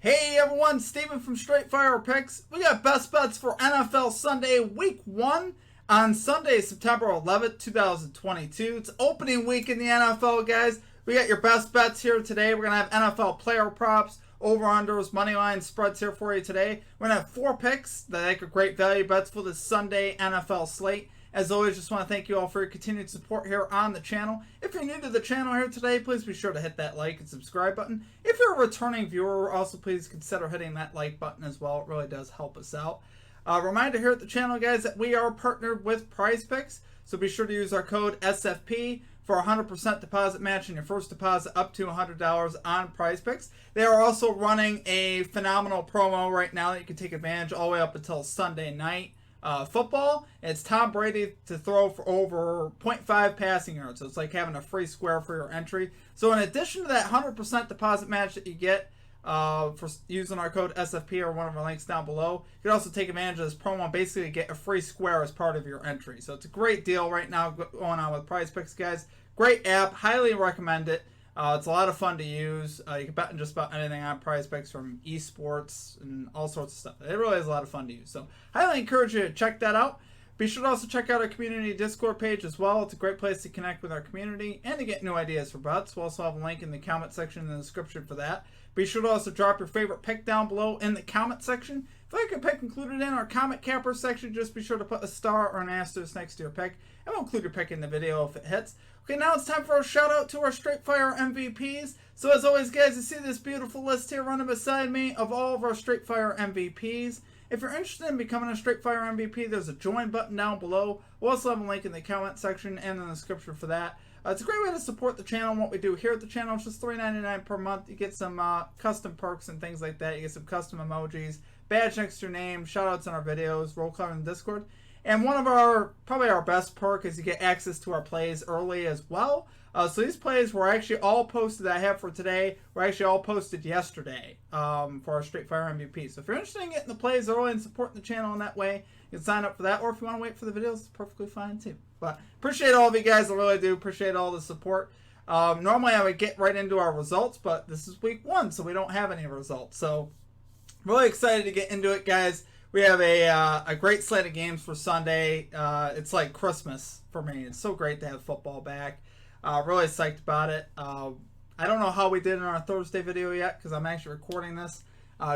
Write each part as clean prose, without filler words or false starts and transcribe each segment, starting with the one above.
Hey everyone, Steven from Straight Fire Picks. We got best bets for NFL Sunday Week 1 on Sunday, September 11th, 2022. It's opening week in the NFL, guys. We got your best bets here today. We're going to have NFL player props, over-unders, money line spreads here for you today. We're going to have 4 picks that make a great value bets for this Sunday NFL slate. As always, just want to thank you all for your continued support here on the channel. If you're new to the channel here today, please be sure to hit that like and subscribe button. If you're a returning viewer, also please consider hitting that like button as well. It really does help us out. Reminder here at the channel, guys, that we are partnered with Prize Picks. So be sure to use our code SFP for a 100% deposit match and your first deposit up to $100 on Prize Picks. They are also running a phenomenal promo right now that you can take advantage all the way up until Sunday night. Football, it's Tom Brady to throw for over 0.5 passing yards. So it's like having a free square for your entry. So in addition to that 100% deposit match that you get for using our code SFP or one of our links down below, you can also take advantage of this promo and basically get a free square as part of your entry. So it's a great deal right now going on with Prize Picks, guys. Great app. Highly recommend it. It's a lot of fun to use. You can bet on just about anything on Prize Picks, from esports and all sorts of stuff. It really is a lot of fun to use. So highly encourage you to check that out. Be sure to also check out our community Discord page as well. It's a great place to connect with our community and to get new ideas for bets. We'll also have a link in the comment section in the description for that. Be sure to also drop your favorite pick down below in the comment section. If you like a pick included in our comment capper section, just be sure to put a star or an asterisk next to your pick, and we'll include your pick in the video if it hits. Okay, now it's time for a shout out to our Straight Fire MVPs. So as always, guys, you see this beautiful list here running beside me of all of our Straight Fire MVPs. If you're interested in becoming a Straight Fire MVP, there's a join button down below. We'll also have a link in the comment section and in the description for that. It's a great way to support the channel and what we do here at the channel. It's just $3.99 per month. You get some custom perks and things like that. You get some custom emojis, badge next to your name, shout outs on our videos, roll call in the Discord. And one of our, probably our best perk is you get access to our plays early as well. So these plays were actually all posted that I have for today. Were actually all posted yesterday for our Straight Fire MVP. So if you're interested in getting the plays early and supporting the channel in that way, you can sign up for that. Or if you want to wait for the videos, it's perfectly fine too. But appreciate all of you guys. I really do appreciate all the support. Normally I would get right into our results, but this is week 1, so we don't have any results. So really excited to get into it, guys. We have a great slate of games for Sunday. It's like Christmas for me. It's so great to have football back. Really psyched about it. I don't know how we did in our Thursday video yet because I'm actually recording this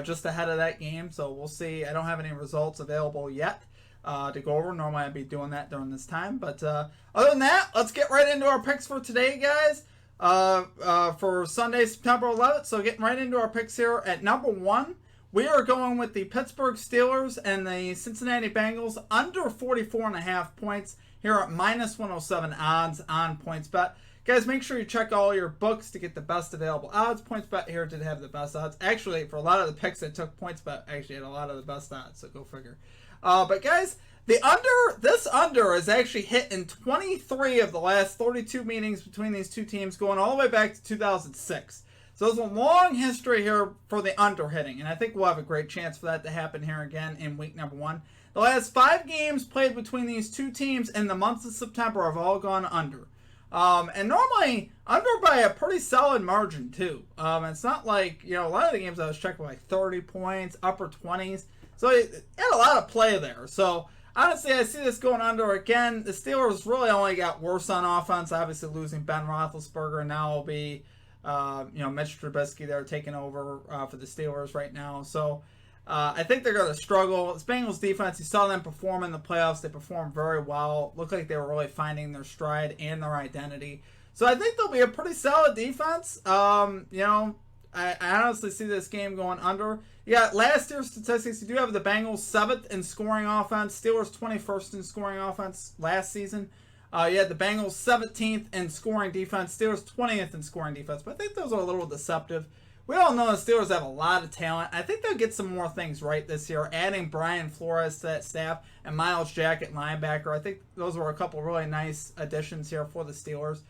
just ahead of that game. So we'll see. I don't have any results available yet to go over. Normally I'd be doing that during this time. But other than that, let's get right into our picks for today, guys. For Sunday, September 11th. So getting right into our picks here at number 1. We are going with the Pittsburgh Steelers and the Cincinnati Bengals under 44.5 points here at minus 107 odds on PointsBet. Guys, make sure you check all your books to get the best available odds. PointsBet here did have the best odds. Actually, for a lot of the picks that took PointsBet, actually had a lot of the best odds, so go figure. But guys, this under is actually hit in 23 of the last 32 meetings between these two teams, going all the way back to 2006. So there's a long history here for the under hitting, and I think we'll have a great chance for that to happen here again in week number 1. The last 5 games played between these two teams in the months of September have all gone under. And normally under by a pretty solid margin too. It's not like, a lot of the games I was checking were like 30 points, upper 20s. So it had a lot of play there. So honestly, I see this going under again. The Steelers really only got worse on offense, obviously losing Ben Roethlisberger, and now will be Mitch Trubisky there taking over for the Steelers right now. So I think they're going to struggle. This Bengals defense, you saw them perform in the playoffs. They performed very well. Looked like they were really finding their stride and their identity. So I think they'll be a pretty solid defense. I honestly see this game going under. Yeah, last year's statistics, you do have the Bengals 7th in scoring offense. Steelers 21st in scoring offense last season. You had the Bengals 17th in scoring defense, Steelers 20th in scoring defense. But I think those are a little deceptive. We all know the Steelers have a lot of talent. I think they'll get some more things right this year, adding Brian Flores to that staff and Myles Jack at linebacker. I think those were a couple really nice additions here for the Steelers.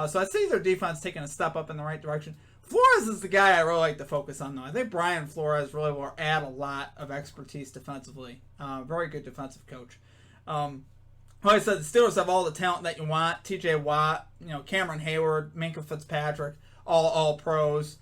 So I see their defense taking a step up in the right direction. Flores is the guy I really like to focus on, though. I think Brian Flores really will add a lot of expertise defensively. Very good defensive coach. Like I said, the Steelers have all the talent that you want. T.J. Watt, Cameron Hayward, Minkah Fitzpatrick, all pros.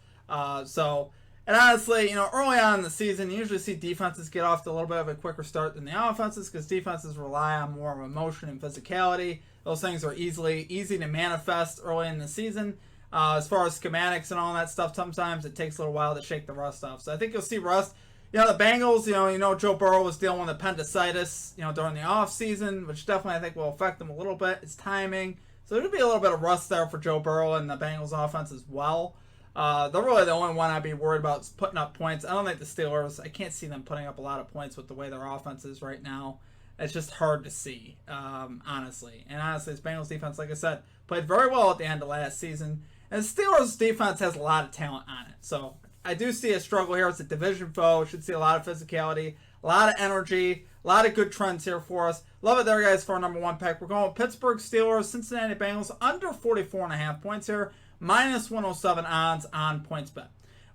So And honestly, early on in the season, you usually see defenses get off to a little bit of a quicker start than the offenses because defenses rely on more of emotion and physicality. Those things are easy to manifest early in the season. As far as schematics and all that stuff, sometimes it takes a little while to shake the rust off. So I think you'll see rust. The Bengals, Joe Burrow was dealing with appendicitis, during the offseason, which definitely I think will affect them a little bit. It's timing. So there'll be a little bit of rust there for Joe Burrow and the Bengals offense as well. They're really the only one I'd be worried about is putting up points. I don't think the Steelers, I can't see them putting up a lot of points with the way their offense is right now. It's just hard to see, honestly. And honestly, this Bengals defense, like I said, played very well at the end of last season. And the Steelers defense has a lot of talent on it. So I do see a struggle here. It's a division foe. Should see a lot of physicality, a lot of energy, a lot of good trends here for us. Love it there, guys, for our number one pick. We're going with Pittsburgh Steelers, Cincinnati Bengals, under 44.5 points here. Minus 107 odds on PointsBet.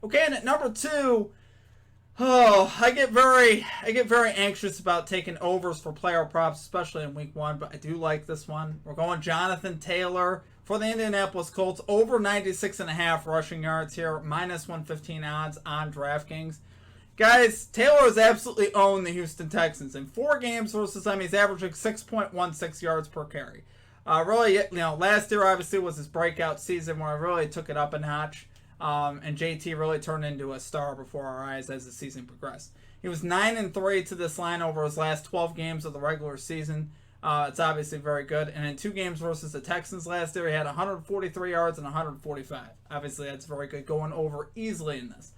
Okay, and at number two, I get very anxious about taking overs for player props, especially in week one, but I do like this one. We're going Jonathan Taylor for the Indianapolis Colts, over 96.5 rushing yards here, minus 115 odds on DraftKings. Guys, Taylor has absolutely owned the Houston Texans. In 4 games versus them, he's averaging 6.16 yards per carry. Really, last year obviously was his breakout season where I really took it up a notch. And JT really turned into a star before our eyes as the season progressed. He was 9-3 to this line over his last 12 games of the regular season. It's obviously very good. And in 2 games versus the Texans last year, he had 143 yards and 145. Obviously, that's very good, going over easily in this.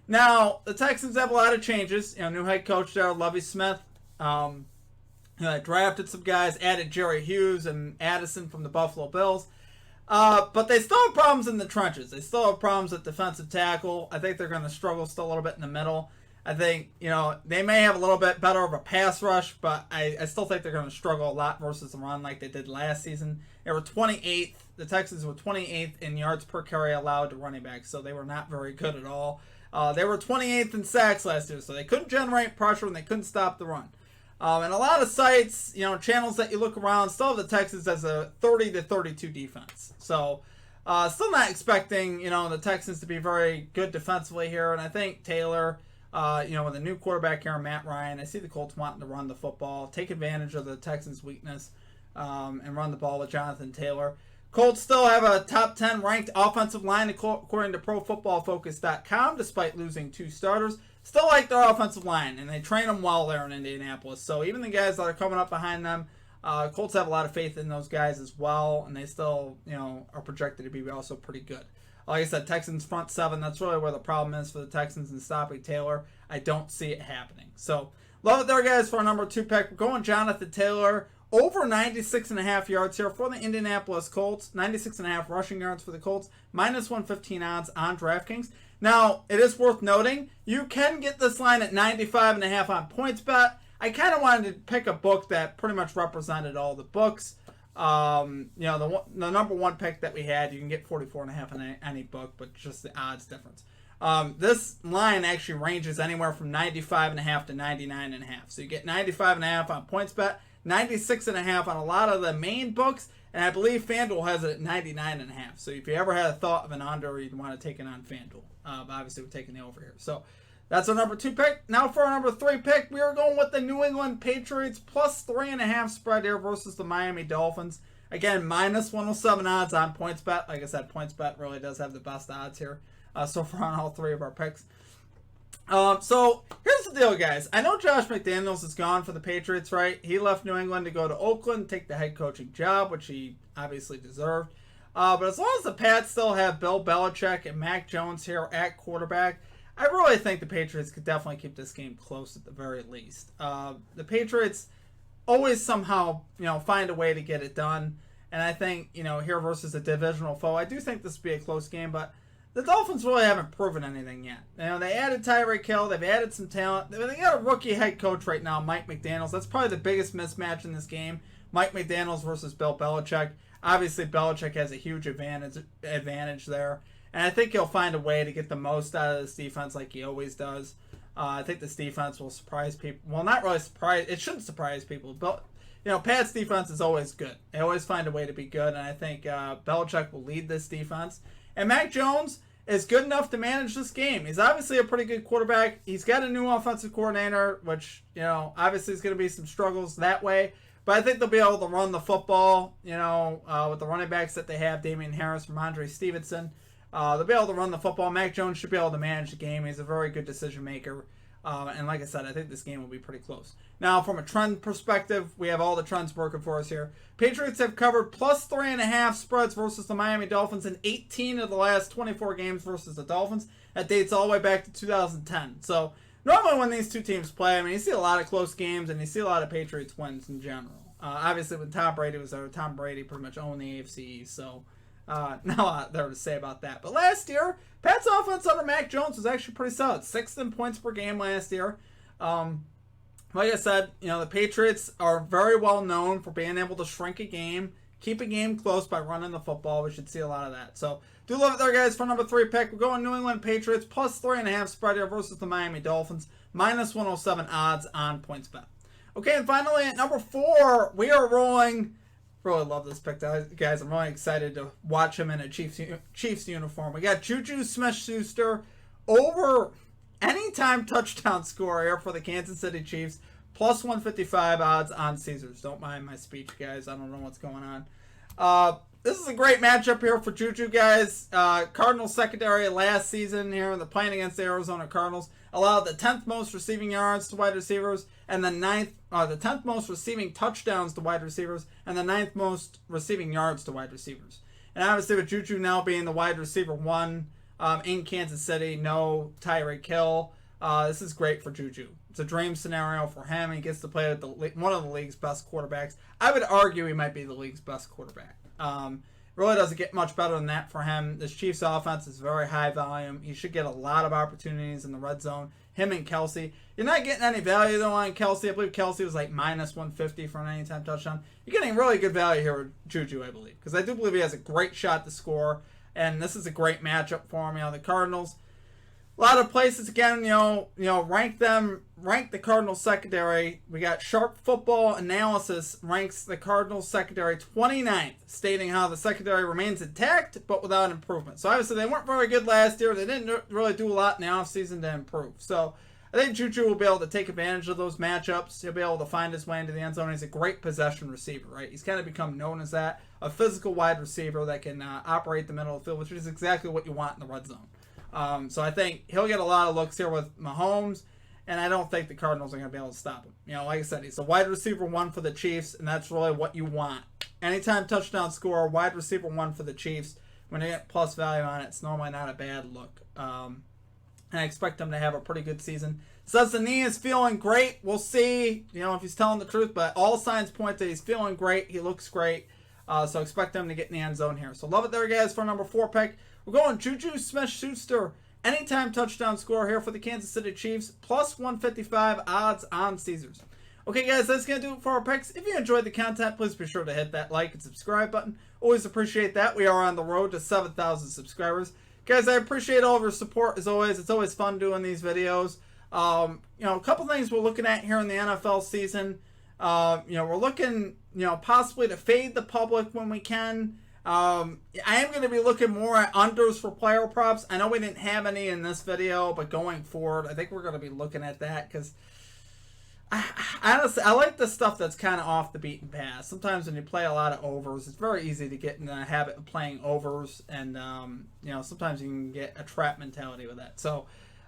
Now, the Texans have a lot of changes. New head coach there, Lovie Smith. Drafted some guys, added Jerry Hughes and Addison from the Buffalo Bills. But they still have problems in the trenches. They still have problems at defensive tackle. I think they're going to struggle still a little bit in the middle. I think, they may have a little bit better of a pass rush, but I still think they're going to struggle a lot versus the run like they did last season. They were 28th. The Texans were 28th in yards per carry allowed to running backs, so they were not very good at all. They were 28th in sacks last year, so they couldn't generate pressure and they couldn't stop the run. And a lot of sites, channels that you look around, still have the Texans as a 30-32 defense. So, still not expecting, the Texans to be very good defensively here. And I think Taylor, with a new quarterback here, Matt Ryan, I see the Colts wanting to run the football, take advantage of the Texans' weakness, and run the ball with Jonathan Taylor. Colts still have a top 10 ranked offensive line according to ProFootballFocus.com, despite losing 2 starters. Still like their offensive line, and they train them well there in Indianapolis. So even the guys that are coming up behind them, Colts have a lot of faith in those guys as well, and they still, are projected to be also pretty good. Like I said, Texans front 7, that's really where the problem is for the Texans in stopping Taylor. I don't see it happening. So love it there, guys, for our number 2 pick. We're going Jonathan Taylor, over 96.5 yards here for the Indianapolis Colts. 96.5 rushing yards for the Colts, minus 115 odds on DraftKings. Now, it is worth noting, you can get this line at 95.5 on PointsBet. I kind of wanted to pick a book that pretty much represented all the books. The number 1 pick that we had, you can get 44.5 in any book, but just the odds difference. This line actually ranges anywhere from 95.5 to 99.5. So you get 95.5 on PointsBet, 96.5 on a lot of the main books, and I believe FanDuel has it at 99.5. So if you ever had a thought of an under, you'd want to take it on FanDuel. But obviously, we're taking the over here. So that's our number 2 pick. Now for our number 3 pick, we are going with the New England Patriots plus 3.5 spread here versus the Miami Dolphins. Again, minus 107 odds on PointsBet. Like I said, PointsBet really does have the best odds here so far on all 3 of our picks. So here's the deal, guys. I know Josh McDaniels is gone for the Patriots, right? He left New England to go to Oakland, take the head coaching job, which he obviously deserved. But as long as the Pats still have Bill Belichick and Mac Jones here at quarterback, I really think the Patriots could definitely keep this game close at the very least. The Patriots always somehow, find a way to get it done. And I think, here versus a divisional foe, I do think this will be a close game, but the Dolphins really haven't proven anything yet. They added Tyreek Hill. They've added some talent. They got a rookie head coach right now, Mike McDaniels. That's probably the biggest mismatch in this game. Mike McDaniels versus Bill Belichick. Obviously, Belichick has a huge advantage there. And I think he'll find a way to get the most out of this defense like he always does. I think this defense will surprise people. Well, not really surprise. It shouldn't surprise people. But, Pat's defense is always good. They always find a way to be good. And I think Belichick will lead this defense. And Mac Jones, is good enough to manage this game. He's obviously a pretty good quarterback. He's got a new offensive coordinator, which, obviously is going to be some struggles that way. But I think they'll be able to run the football, with the running backs that they have, Damian Harris, Ramondre Stevenson. They'll be able to run the football. Mac Jones should be able to manage the game. He's a very good decision maker. And like I said, I think this game will be pretty close. Now, from a trend perspective, we have all the trends working for us here. Patriots have covered plus 3.5 spreads versus the Miami Dolphins in 18 of the last 24 games versus the Dolphins. That dates all the way back to 2010. So, normally when these two teams play, you see a lot of close games and you see a lot of Patriots wins in general. Obviously, when Tom Brady was there, Tom Brady pretty much owned the AFC East, so not a lot there to say about that. But last year, Pat's offense under Mac Jones was actually pretty solid. 6th in points per game last year. Like I said, the Patriots are very well known for being able to shrink a game, keep a game close by running the football. We should see a lot of that. So, do love it there, guys, for number 3 pick. We're going New England Patriots plus 3.5 spread here versus the Miami Dolphins. Minus 107 odds on PointsBet. Okay, and finally at number 4, we are rolling. Really love this pick, guys. I'm really excited to watch him in a Chiefs uniform. We got Juju Smith-Schuster over anytime touchdown score here for the Kansas City Chiefs. Plus 155 odds on Caesars. Don't mind my speech, guys. I don't know what's going on. This is a great matchup here for Juju, guys. Cardinals secondary last season here, they're playing against the Arizona Cardinals, allowed the 10th most receiving yards to wide receivers and the 10th most receiving touchdowns to wide receivers and the 9th most receiving yards to wide receivers. And obviously with Juju now being the wide receiver 1 in Kansas City, no Tyreek Hill, this is great for Juju. It's a dream scenario for him. He gets to play with one of the league's best quarterbacks. I would argue he might be the league's best quarterback. Really doesn't get much better than that for him. This Chiefs offense is very high volume. He should get a lot of opportunities in the red zone. Him and Kelsey. You're not getting any value though on Kelsey. I believe Kelsey was like minus 150 for an anytime touchdown. You're getting really good value here with Juju, I believe. Because I do believe he has a great shot to score. And this is a great matchup for him. The Cardinals. A lot of places again, rank the Cardinals secondary. We got Sharp Football Analysis ranks the Cardinals secondary 29th, stating how the secondary remains intact but without improvement. So obviously they weren't very good last year. They didn't really do a lot in the offseason to improve. So I think Juju will be able to take advantage of those matchups. He'll be able to find his way into the end zone. He's a great possession receiver, right? He's kind of become known as that, a physical wide receiver that can operate the middle of the field, which is exactly what you want in the red zone. So I think he'll get a lot of looks here with Mahomes, and I don't think the Cardinals are going to be able to stop him. Like I said, he's a wide receiver 1 for the Chiefs, and that's really what you want. Anytime touchdown score, wide receiver 1 for the Chiefs. When they get plus value on it, it's normally not a bad look. And I expect him to have a pretty good season. Says the knee is feeling great. We'll see, if he's telling the truth, but all signs point that he's feeling great. He looks great. So expect him to get in the end zone here. So love it there, guys, for number 4 pick. We're going Juju Smith-Schuster. Anytime touchdown score here for the Kansas City Chiefs. Plus 155 odds on Caesars. Okay, guys, that's going to do it for our picks. If you enjoyed the content, please be sure to hit that like and subscribe button. Always appreciate that. We are on the road to 7,000 subscribers. Guys, I appreciate all of your support as always. It's always fun doing these videos. A couple things we're looking at here in the NFL season. We're looking, possibly to fade the public when we can. I am going to be looking more at unders for player props. I know we didn't have any in this video, but going forward, I think we're going to be looking at that because honestly, I like the stuff that's kind of off the beaten path. Sometimes when you play a lot of overs, it's very easy to get in the habit of playing overs, and sometimes you can get a trap mentality with that. So,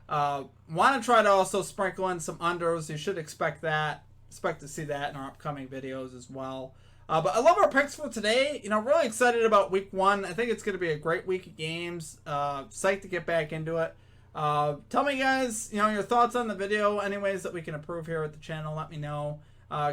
want to try to also sprinkle in some unders. You should expect that. Expect to see that in our upcoming videos as well. But I love our picks for today. Really excited about week 1. I think it's going to be a great week of games. Psyched to get back into it. Tell me, guys, your thoughts on the video. Any ways that we can improve here at the channel, let me know.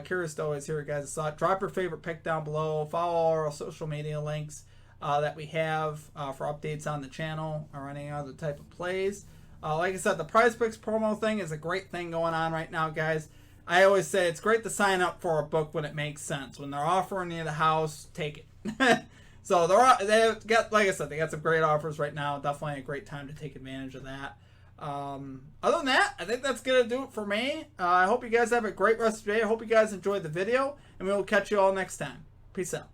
Curious to always hear your guys' thoughts. Drop your favorite pick down below. Follow our social media links that we have for updates on the channel or any other type of plays. Like I said, the Prize Picks promo thing is a great thing going on right now, guys. I always say it's great to sign up for a book when it makes sense. When they're offering you the house, take it. So they've got, like I said, they got some great offers right now. Definitely a great time to take advantage of that. Other than that, I think that's going to do it for me. I hope you guys have a great rest of the day. I hope you guys enjoyed the video, and we will catch you all next time. Peace out.